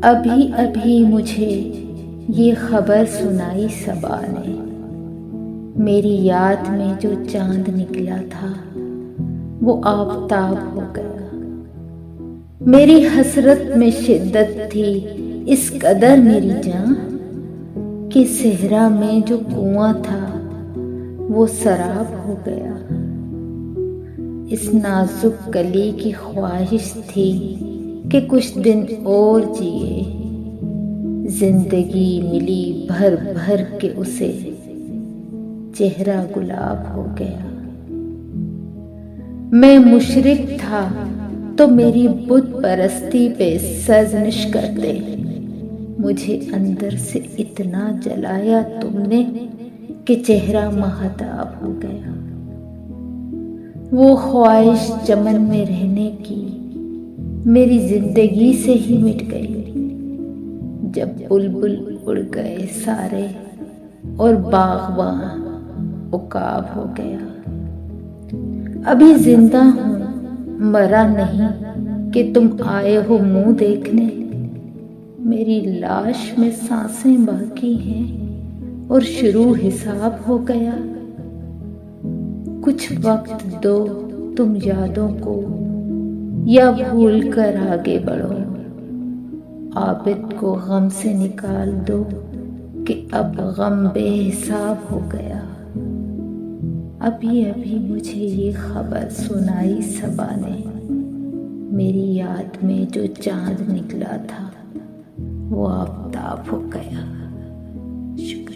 अभी अभी मुझे ये खबर सुनाई सबा ने, मेरी याद में जो चांद निकला था वो आफताब हो गया। मेरी हसरत में शिद्दत थी इस कदर मेरी जान कि सेहरा में जो कुआं था वो सराब हो गया। इस नाजुक कली की ख्वाहिश थी कि कुछ दिन और जिए, जिंदगी मिली भर भर के उसे, चेहरा गुलाब हो गया। मैं मुशरिक था तो मेरी बुत परस्ती पे सर्जनिश करते, मुझे अंदर से इतना जलाया तुमने कि चेहरा महताब हो गया। वो ख्वाहिश चमन में रहने की मेरी जिंदगी से ही मिट गई, जब बुलबुल उड़ गए सारे और बागबान उकाब हो गया। अभी जिंदा हूं, मरा नहीं कि तुम आए हो मुंह देखने। मेरी लाश में सांसें बाकी हैं और शुरू हिसाब हो गया। कुछ वक्त दो तुम यादों को, या भूल कर आगे बढ़ो। आबिद को गम से निकाल दो कि अब गम बेहिसाब हो गया। अभी अभी मुझे ये खबर सुनाई सबा ने, मेरी याद में जो चांद निकला था वो आफताब हो गया। शुक्रिया।